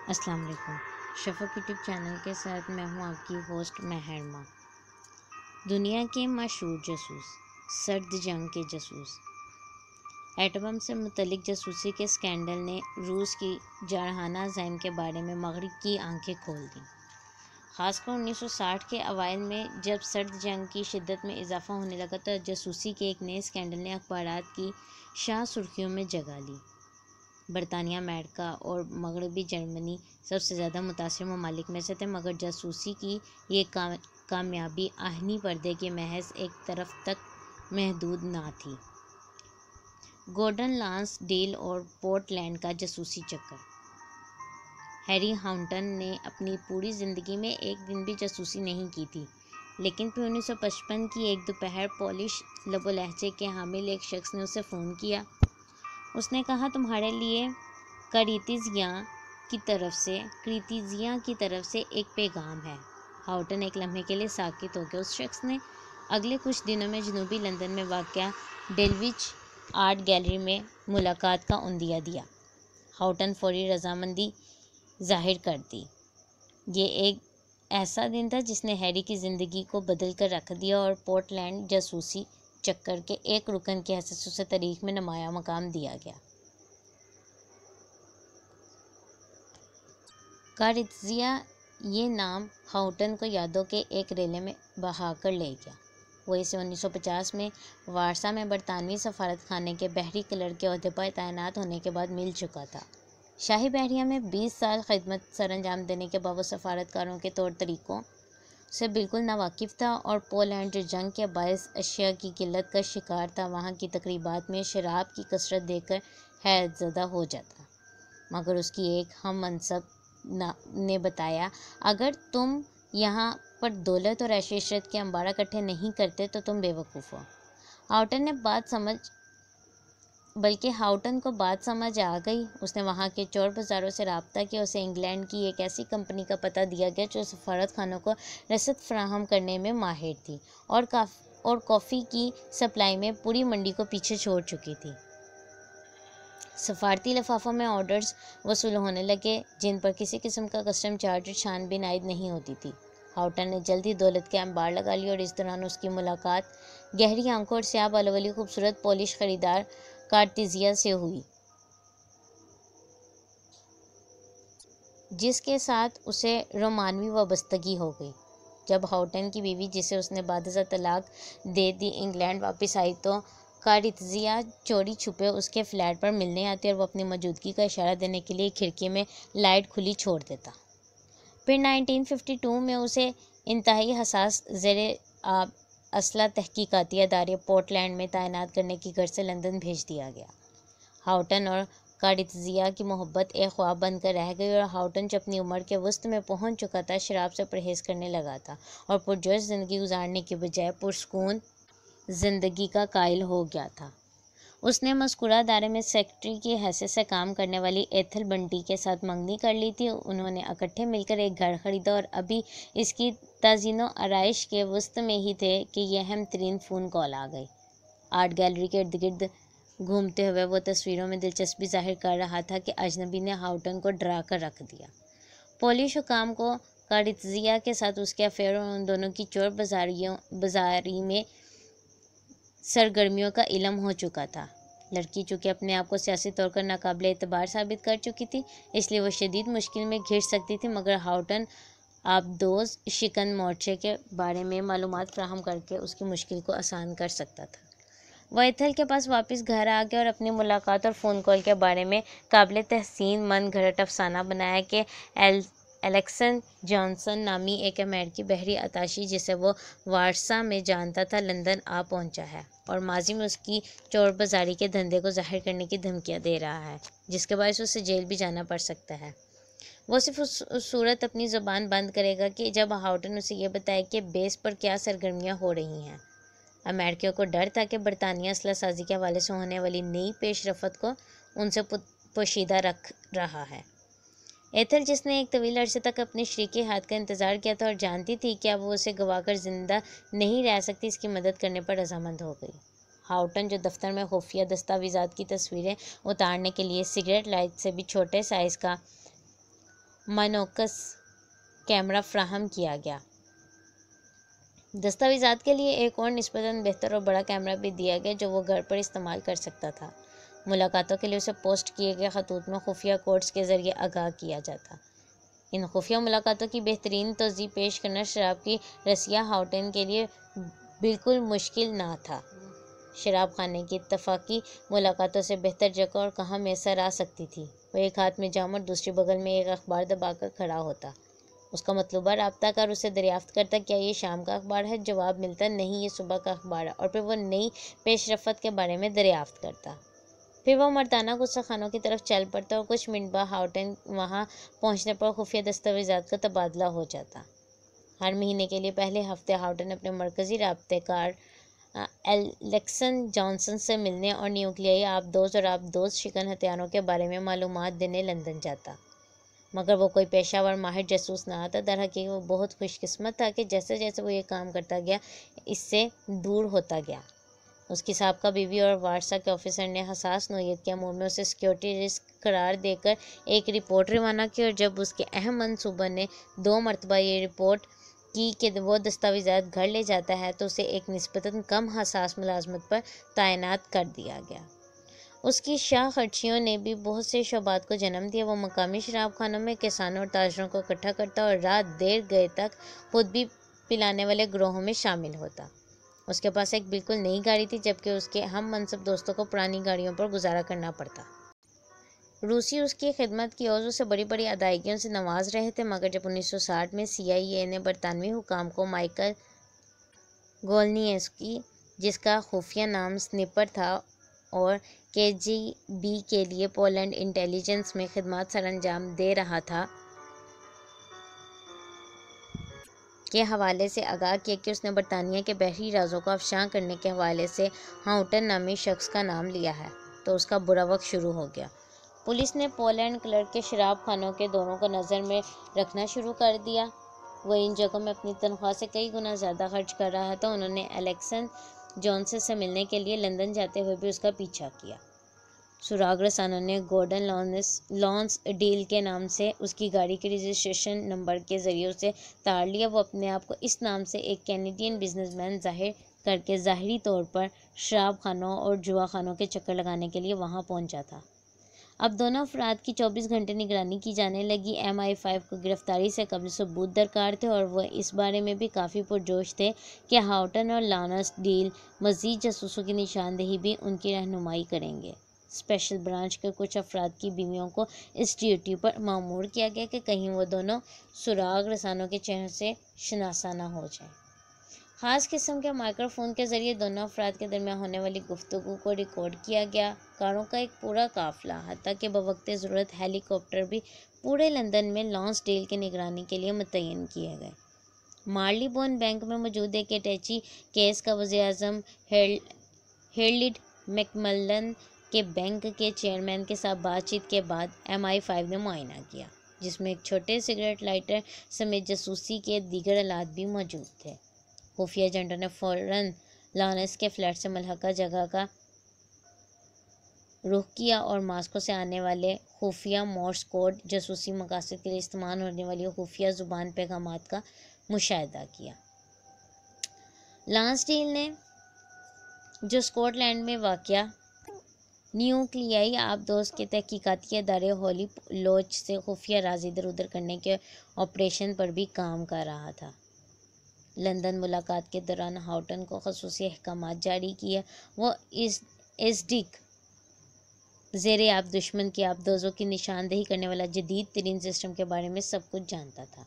السلام علیکم۔ شفق YouTube channel کے ساتھ میں ہوں آپ کی ہوسٹ مہرما۔ دنیا کے مشہور جاسوس، سرد جنگ کے جاسوس، ایٹم بم سے متعلق جاسوسی کے اسکینڈل نے روس کی جارحانہ عزائم کے بارے میں مغرب کی آنکھیں کھول دیں۔ خاص کر 1960 کے اوائل میں جب سرد جنگ کی شدت میں اضافہ ہونے لگا تو جاسوسی کے ایک نئے اسکینڈل نے اخبارات کی شاہ سرخیوں میں جگہ لی۔ برطانیہ، امریکہ اور مغربی جرمنی سب سے زیادہ متاثر ممالک میں سے تھے، مگر جاسوسی کی یہ کامیابی آہنی پردے کے محض ایک طرف تک محدود نہ تھی۔ گورڈن لانس ڈیل اور پورٹ لینڈ کا جاسوسی چکر۔ ہیری ہاؤنٹن نے اپنی پوری زندگی میں ایک دن بھی جاسوسی نہیں کی تھی، لیکن پھر 1955 کی ایک دوپہر پولش لب و لہجے کے حامل ایک شخص نے اسے فون کیا۔ اس نے کہا، تمہارے لیے کریتزیا کی طرف سے ایک پیغام ہے۔ ہاؤٹن ایک لمحے کے لیے ساکت ہو گیا۔ اس شخص نے اگلے کچھ دنوں میں جنوبی لندن میں واقع ڈلوچ آرٹ گیلری میں ملاقات کا عندیہ دیا۔ ہاؤٹن فوری رضامندی ظاہر کر دی۔ یہ ایک ایسا دن تھا جس نے ہیری کی زندگی کو بدل کر رکھ دیا اور پورٹ لینڈ جاسوسی چکر کے ایک رکن کی حیثیت سے اسے تاریخ میں نمایاں مقام دیا گیا۔ کارتزیا یہ نام ہاؤٹن کو یادوں کے ایک ریلے میں بہا کر لے گیا۔ وہ اسے 1950 میں وارسا میں برطانوی سفارت خانے کے بحری کلرک کے عہدے پر تعینات ہونے کے بعد مل چکا تھا۔ شاہی بحریہ میں 20 سال خدمت سر انجام دینے کے بعد وہ سفارتکاروں کے طور طریقوں سے بالکل ناواقف تھا اور پولینڈ جو جنگ کے باعث اشیاء کی قلت کا شکار تھا، وہاں کی تقریبات میں شراب کی کثرت دیکھ کر حیرت زدہ ہو جاتا۔ مگر اس کی ایک ہم منصب نے بتایا، اگر تم یہاں پر دولت اور عیش و عشرت کے انبار اکٹھے نہیں کرتے تو تم بے وقوف ہو۔ ہاؤٹن کو بات سمجھ آ گئی۔ اس نے وہاں کے چور بازاروں سے رابطہ کیا۔ اسے انگلینڈ کی ایک ایسی کمپنی کا پتہ دیا گیا جو سفارت خانوں کو رسد فراہم کرنے میں ماہر تھی اور کافی کی سپلائی میں پوری منڈی کو پیچھے چھوڑ چکی تھی۔ سفارتی لفافوں میں آرڈرز وصول ہونے لگے جن پر کسی قسم کا کسٹم چارج اور چھان بین عائد نہیں ہوتی تھی۔ ہاؤٹن نے جلدی دولت کے انبار لگا لیے اور اس دوران اس کی ملاقات گہری آنکھوں اور سیاہ بالوں والی خوبصورت پولش خریدار کارتزیا سے ہوئی، جس کے ساتھ اسے رومانوی وابستگی ہو گئی۔ جب ہاؤٹن کی بیوی، جسے اس نے بعد ازاں طلاق دے دی، انگلینڈ واپس آئی تو کارتزیا چوری چھپے اس کے فلیٹ پر ملنے آتی اور وہ اپنی موجودگی کا اشارہ دینے کے لیے کھڑکی میں لائٹ کھلی چھوڑ دیتا۔ پھر 1952 میں اسے انتہائی حساس زیر اصلاح تحقیقاتی ادارے پورٹ لینڈ میں تعینات کرنے کی غرض سے لندن بھیج دیا گیا۔ ہاؤٹن اور کارتزیا کی محبت ایک خواب بن کر رہ گئی اور ہاؤٹن جو اپنی عمر کے وسط میں پہنچ چکا تھا، شراب سے پرہیز کرنے لگا تھا اور پرجوش زندگی گزارنے کی بجائے پرسکون زندگی کا قائل ہو گیا تھا۔ اس نے مذکورہ ادارے میں سیکرٹری کی حیثیت سے کام کرنے والی ایتھل بنٹی کے ساتھ منگنی کر لی تھی۔ انہوں نے اکٹھے مل کر ایک گھر خریدا اور ابھی اس کی تزئین و آرائش کے وسط میں ہی تھے کہ یہ اہم ترین فون کال آ گئی۔ آرٹ گیلری کے ارد گرد گھومتے ہوئے وہ تصویروں میں دلچسپی ظاہر کر رہا تھا کہ اجنبی نے ہاؤٹن کو ڈرا کر رکھ دیا۔ پولش حکام کو کارتزیا کے ساتھ اس کے افیئر اور ان دونوں کی چور بازاری میں سرگرمیوں کا علم ہو چکا تھا۔ لڑکی چونکہ اپنے آپ کو سیاسی طور پر ناقابل اعتبار ثابت کر چکی تھی، اس لیے وہ شدید مشکل میں گھر سکتی تھی، مگر ہاؤٹن آبدوز شکن مورچے کے بارے میں معلومات فراہم کر کے اس کی مشکل کو آسان کر سکتا تھا۔ وہ ایتھل کے پاس واپس گھر آ گیا اور اپنی ملاقات اور فون کال کے بارے میں قابل تحسین من گھڑت افسانہ بنایا کہ الیکسن جانسن نامی ایک امریکی بحری اتاشی، جسے وہ وارسا میں جانتا تھا، لندن آ پہنچا ہے اور ماضی میں اس کی چور بازاری کے دھندے کو ظاہر کرنے کی دھمکیاں دے رہا ہے، جس کے باعث اسے جیل بھی جانا پڑ سکتا ہے۔ وہ صرف اس صورت اپنی زبان بند کرے گا کہ جب ہاؤٹن اسے یہ بتائے کہ بیس پر کیا سرگرمیاں ہو رہی ہیں۔ امریکیوں کو ڈر تھا کہ برطانیہ اسلحہ سازی کے حوالے سے ہونے والی نئی پیش رفت کو ان سے پوشیدہ رکھ رہا ہے۔ ایتھل، جس نے ایک طویل عرصے تک اپنے شریک کے ہاتھ کا انتظار کیا تھا اور جانتی تھی کہ اب وہ اسے گوا کر زندہ نہیں رہ سکتی، اس کی مدد کرنے پر رضامند ہو گئی۔ ہاؤٹن، جو دفتر میں خفیہ دستاویزات کی تصویریں اتارنے کے لیے سگریٹ لائٹ سے بھی چھوٹے سائز کا مانوکس کیمرہ فراہم کیا گیا۔ دستاویزات کے لیے ایک اور نسبتاً بہتر اور بڑا کیمرہ بھی دیا گیا جو وہ گھر پر استعمال کر سکتا تھا۔ ملاقاتوں کے لیے اسے پوسٹ کیے گئے خطوط میں خفیہ کوڈز کے ذریعے آگاہ کیا جاتا۔ ان خفیہ ملاقاتوں کی بہترین توضیح پیش کرنا شراب کی رسیہ ہاؤٹن کے لیے بالکل مشکل نہ تھا۔ شراب خانے کی اتفاقی ملاقاتوں سے بہتر جگہ اور کہاں میسر آ سکتی تھی؟ وہ ایک ہاتھ میں جام اور دوسری بغل میں ایک اخبار دبا کر کھڑا ہوتا۔ اس کا مطلوبہ رابطہ کار اسے دریافت کرتا کیا یہ شام کا اخبار ہے؟ جواب ملتا نہیں، یہ صبح کا اخبار ہے، اور پھر وہ نئی پیش رفت کے بارے میں دریافت کرتا۔ پھر وہ مردانہ غصہ خانوں کی طرف چل پڑتا اور کچھ منٹ بعد ہاؤٹن وہاں پہنچنے پر خفیہ دستاویزات کا تبادلہ ہو جاتا۔ ہر مہینے کے لیے پہلے ہفتے ہاؤٹن اپنے مرکزی رابطہ کار الیکسن جانسن سے ملنے اور نیوکلیائی آبدوز اور آبدوز شکن ہتھیاروں کے بارے میں معلومات دینے لندن جاتا۔ مگر وہ کوئی پیشہ ور ماہر جاسوس نہ تھا۔ در حقیقت وہ بہت خوش قسمت تھا کہ جیسے جیسے وہ یہ کام کرتا گیا اس سے دور ہوتا گیا۔ اس کی سابقہ بیوی اور وارسا کے آفیسر نے حساس نوعیت کے امور میں اسے سیکیورٹی رسک قرار دے کر ایک رپورٹ روانہ کی، اور جب اس کے اہم منصوبہ نے 2 مرتبہ یہ رپورٹ کی کہ وہ دستاویزات گھر لے جاتا ہے تو اسے ایک نسبتاً کم حساس ملازمت پر تعینات کر دیا گیا۔ اس کی شاہ خرچیوں نے بھی بہت سے شعبات کو جنم دیا۔ وہ مقامی شراب خانوں میں کسانوں اور تاجروں کو اکٹھا کرتا اور رات دیر گئے تک خود بھی پلانے والے گروہوں میں شامل ہوتا۔ اس کے پاس ایک بالکل نئی گاڑی تھی جبکہ اس کے ہم منصب دوستوں کو پرانی گاڑیوں پر گزارا کرنا پڑتا۔ روسی اس کی خدمت کی عوض اسے بڑی بڑی ادائیگیوں سے نواز رہے تھے، مگر جب 1960 میں CIA نے برطانوی حکام کو مائیکل گولنیسکی، جس کا خفیہ نام سنیپر تھا اور KGB کے لیے پولینڈ انٹیلی جنس میں خدمات سر انجام دے رہا تھا، کے حوالے سے آگاہ کیا کہ اس نے برطانیہ کے بحری رازوں کو افشاں کرنے کے حوالے سے ہاؤٹن نامی شخص کا نام لیا ہے، تو اس کا برا وقت شروع ہو گیا۔ پولیس نے پولینڈ کلرک کے شراب خانوں کے دوروں کو نظر میں رکھنا شروع کر دیا۔ وہ ان جگہوں میں اپنی تنخواہ سے کئی گنا زیادہ خرچ کر رہا تھا۔ انہوں نے الیکسن جانسن سے ملنے کے لیے لندن جاتے ہوئے بھی اس کا پیچھا کیا۔ سراغ رسانوں نے گورڈن لانس ڈیل کے نام سے اس کی گاڑی کے رجسٹریشن نمبر کے ذریعے اسے تاڑ لیا۔ وہ اپنے آپ کو اس نام سے ایک کینیڈین بزنس مین ظاہر کر کے ظاہری طور پر شراب خانوں اور جوا خانوں کے چکر لگانے کے لیے وہاں پہنچا تھا۔ اب دونوں افراد کی 24 گھنٹے نگرانی کی جانے لگی۔ MI5 کو گرفتاری سے قبل ثبوت درکار تھے اور وہ اس بارے میں بھی کافی پرجوش تھے کہ ہاؤٹن اور لانس ڈیل مزید جاسوسوں کی نشاندہی بھی ان کی رہنمائی کریں گے۔ اسپیشل برانچ کے کچھ افراد کی بیویوں کو اس ڈیوٹی پر مامور کیا گیا کہ کہیں وہ دونوں سراغ رسانوں کے چہروں سے شناسا نہ ہو جائیں۔ خاص قسم کے مائکرو فون کے ذریعے دونوں افراد کے درمیان ہونے والی گفتگو کو ریکارڈ کیا گیا۔ کاروں کا ایک پورا قافلہ، حتیٰ کہ بوقت ضرورت ہیلی کاپٹر بھی پورے لندن میں لانس ڈیل کی نگرانی کے لیے متعین کیے گئے۔ مارلی بون بینک میں موجود ایک اٹیچی کیس کا وزیر اعظم ہیرلڈ میکملن کے بینک کے چیئرمین کے ساتھ بات چیت کے بعد MI5 نے معائنہ کیا، جس میں ایک چھوٹے سگریٹ لائٹر سمیت جاسوسی کے دیگر آلات بھی موجود تھے۔ خفیہ ایجنٹوں نے فوراً لانس کے فلیٹ سے ملحقہ جگہ کا رخ کیا اور ماسکو سے آنے والے خفیہ مورس کوڈ، جاسوسی مقاصد کے لیے استعمال ہونے والی خفیہ زبان پیغامات کا مشاہدہ کیا۔ لانس ڈیل نے، جو اسکاٹ لینڈ میں واقع نیوکلیائی آبدوز کے تحقیقاتی ادارے ہولی لوچ سے خفیہ راز ادھر ادھر کرنے کے آپریشن پر بھی کام کر رہا تھا، لندن ملاقات کے دوران ہاؤٹن کو خصوصی احکامات جاری کیے۔ وہ ایزڈک زیر آب دشمن کی آبدوزوں کی نشاندہی کرنے والا جدید ترین سسٹم کے بارے میں سب کچھ جانتا تھا،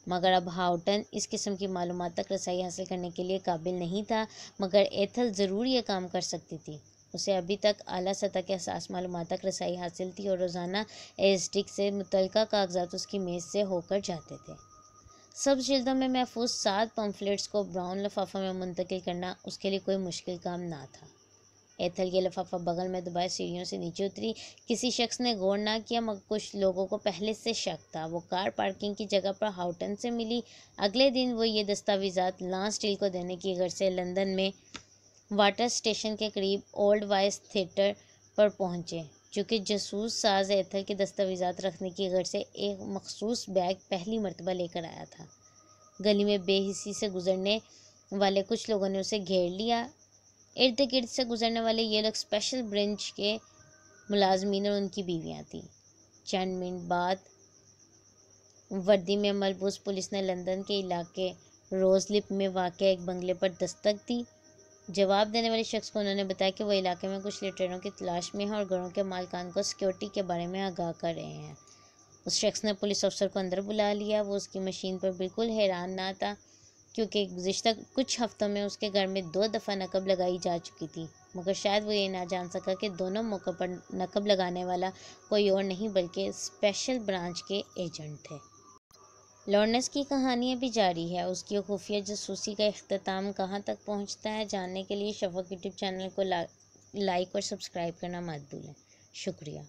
مگر اب ہاؤٹن اس قسم کی معلومات تک رسائی حاصل کرنے کے لیے قابل نہیں تھا۔ مگر ایتھل ضرور یہ کام کر سکتی تھی۔ اسے ابھی تک اعلیٰ سطح کے حساس معلومات تک رسائی حاصل تھی اور روزانہ ایزڈک سے متعلقہ کاغذات اس کی میز سے ہو کر جاتے تھے۔ سبز جلدوں میں محفوظ 7 پمفلٹس کو براؤن لفافہ میں منتقل کرنا اس کے لیے کوئی مشکل کام نہ تھا۔ ایتھل یہ لفافہ بغل میں دبائے سیڑھیوں سے نیچے اتری۔ کسی شخص نے غور نہ کیا، مگر کچھ لوگوں کو پہلے سے شک تھا۔ وہ کار پارکنگ کی جگہ پر ہاؤٹن سے ملی۔ اگلے دن وہ یہ دستاویزات لانس ڈیل کو دینے کی غرض سے لندن میں واٹر اسٹیشن کے قریب اولڈ وائس تھیٹر پر پہنچے۔ چونکہ جاسوس ساز ایتھر کے دستاویزات رکھنے کی غرض سے ایک مخصوص بیگ پہلی مرتبہ لے کر آیا تھا۔ گلی میں بے حسی سے گزرنے والے کچھ لوگوں نے اسے گھیر لیا۔ ارد گرد سے گزرنے والے یہ لوگ اسپیشل برانچ کے ملازمین اور ان کی بیویاں تھیں۔ چند منٹ بعد وردی میں ملبوس پولیس نے لندن کے علاقے روزلپ میں واقع ایک بنگلے پر دستک دی۔ جواب دینے والے شخص کو انہوں نے بتایا کہ وہ علاقے میں کچھ لٹیروں کی تلاش میں ہیں اور گھروں کے مالکان کو سیکیورٹی کے بارے میں آگاہ کر رہے ہیں۔ اس شخص نے پولیس افسر کو اندر بلا لیا۔ وہ اس کی مشین پر بالکل حیران نہ تھا، کیونکہ گزشتہ کچھ ہفتوں میں اس کے گھر میں 2 دفعہ نقب لگائی جا چکی تھی، مگر شاید وہ یہ نہ جان سکا کہ دونوں موقع پر نقب لگانے والا کوئی اور نہیں بلکہ اسپیشل برانچ کے ایجنٹ تھے۔ لارنس کی کہانی ابھی جاری ہے۔ اس کی خفیہ جاسوسی کا اختتام کہاں تک پہنچتا ہے، جاننے کے لیے شفق یوٹیوب چینل کو لائک اور سبسکرائب کرنا مت بھولیں۔ شکریہ۔